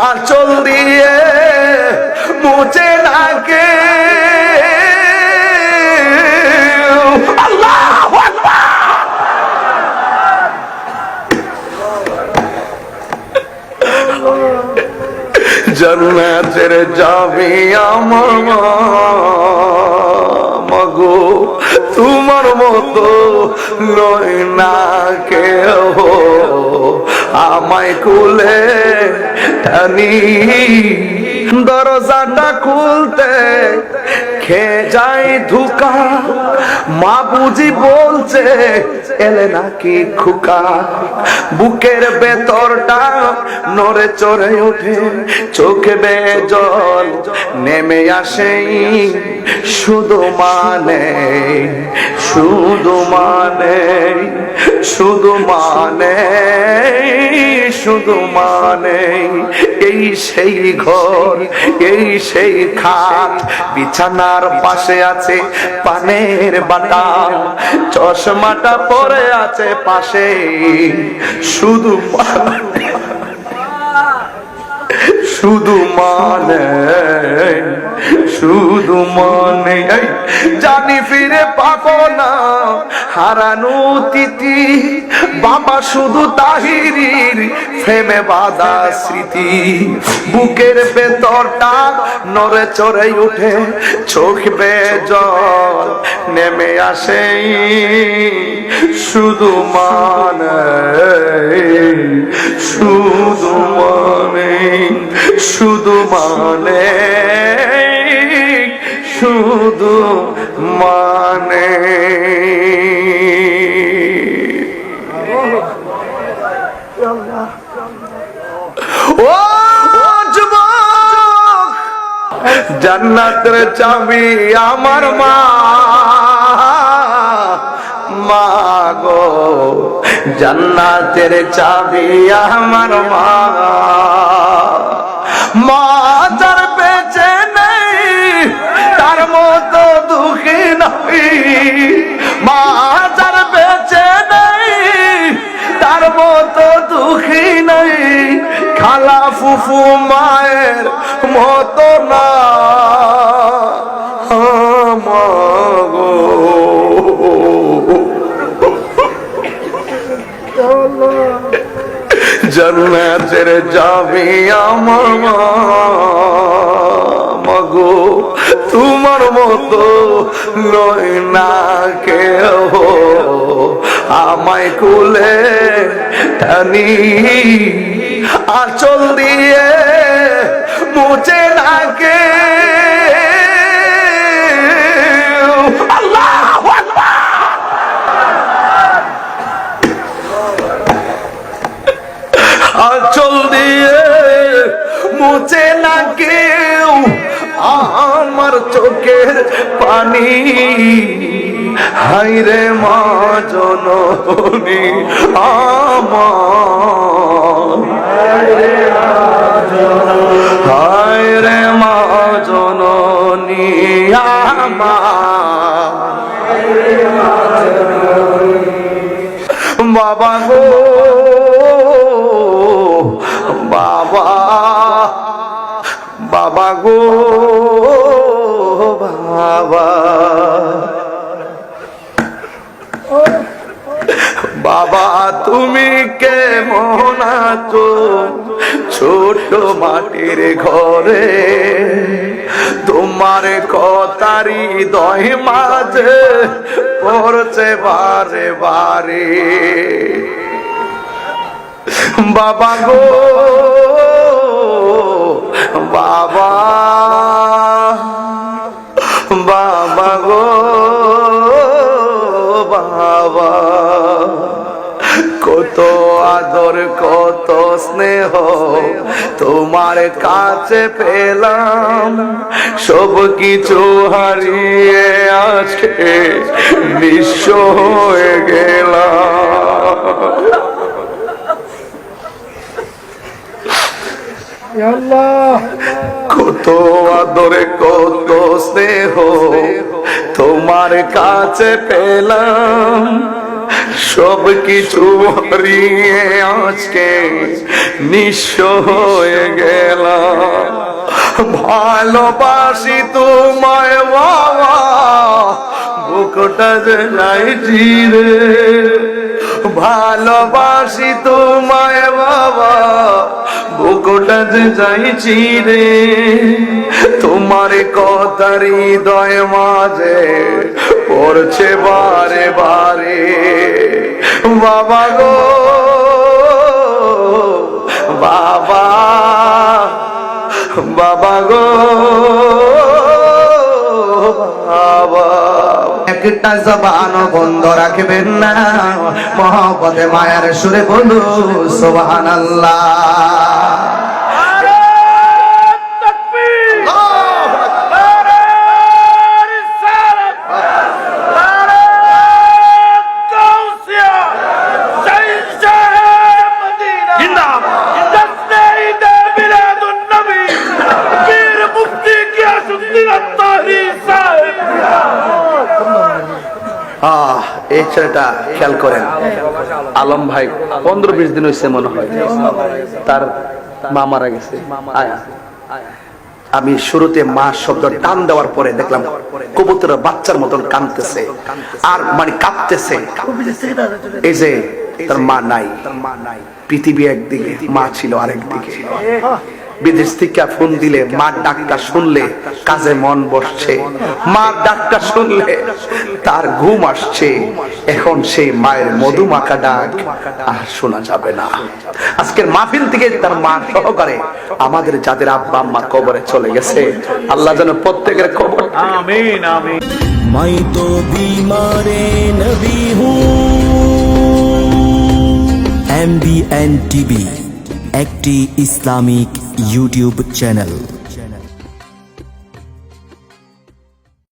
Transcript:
আঁচল দিয়ে মুছে না কেউ। আল্লাহু আকবার। জান্নাতের চাবি আমার মাগো, তোমার মতো নয় না কেউ, আমায় কুলে টানি। দরজাটা খুলতে খেয়ে যাই ধোঁকা, মা বুঝি বলছে এলে নাকি খোকা। বুকের ভেতরটা নড়ে চড়ে ওঠে, চোখে বেয়ে জল নেমে আসে, শুধু মানে শুধু মানে শুধু মানে শুধু মানে এই সেই ঘর, এই সেই খাট, বিছানার পাশে আছে পানের বাটা, চশমাটা পরে আছে পাশে, শুধু শুধু মানে শুধু মানে জানি ফিরে পাবো না হারানো তিথি, বাবা শুধু তাহিরির প্রেমে বাঁধা স্মৃতি। বুকের ভেতরটা নড়ে চড়ে উঠে, চোখ বেয়ে জল নেমে আসে, শুধু মানে শুধু মানে শুধু মানে শুধু মানে। ও যুবক, জান্নাতের চাবি আমার মা মাগো, জান্নাতের চাবি আমার মা। মা যার বেঁচে নেই তার মতো দুঃখী নই, মা যার বেঁচে নেই তার মতো দুঃখী নই, খালা ফুফু মায়ের মতো না মাগো। জান্নাতের চাবি আমার মাগো, তোমার মতো নয় না কেউ, আমায় কুলে টানি। আঁচল দিয়ে মুছে না কেউ। আল্লাহু আকবার। আঁচল দিয়ে মুছে না কেউ আমার চোখের পানি, হায়রে মা জননী আমার, হায়রে মা জননী আমার। বাবা গো বাবা, বাবা গো বাবা, বাবা তুমি কেমন আছো ছোট মাটির ঘরে, তোমার কথারি হৃদয় মাঝে পড়ছে বারে বারে। বাবা গো বাবা, বাবা গো বাবা, কত আদর কত স্নেহ তোমার কাছে পেলাম, সব কিছু হারিয়ে আজকে নিঃস্ব হয়ে গেলাম। কত আদরে কত স্নেহ তোমার কাছে পেলাম, সব কিছু হারিয়ে আজকে নিঃস্ব হয়ে গেলাম। ভালোবাসি তোমায় বাবা, বুকটা যে যাইছি রে। ভালোবাসি তোমায় বাবা, বুকটা যে যাইছি রে। তোমার কথা হৃদয় মাঝে পড়ছে বারে বারে। বাবা গো বাবা, বাবা গো বাবা। একটা জবান বন্ধ রাখবেন না, মহব্বতে মায়ার সুরে বলু সুবহানাল্লাহ। এই ছেলেটা খেয়াল করেন, আলম ভাই 15-20 দিন হয়েছে মনে হয়, তার মা মারা গেছে। আমি শুরুতে মা শব্দ টান দেওয়ার পরে দেখলাম কবুতরের বাচ্চার মতন কাঁদতেছে আর মানে কাঁপতেছে। এই যে তার মা নাই, পৃথিবী একদিকে, মা ছিল আরেকদিকে। বিদেশ থেকে ফোন দিলে মার ডাকটা শুনলে কাজে মন বসছে, মার ডাকটা শুনলে তার ঘুম আসছে। এখন সেই মায়ের মধুমাখা ডাক আর শোনা যাবে না। আজকের মাহফিল থেকে তার মা সহকারে আমাদের যাদের আব্বা আম্মা কবরে চলে গেছে, আল্লাহ যেন প্রত্যেকের কবর, আমিন আমিন। मैं तो बीमारे नबी हूँ। MBN TV একটি ইসলামিক ইউটিউব চ্যানেল।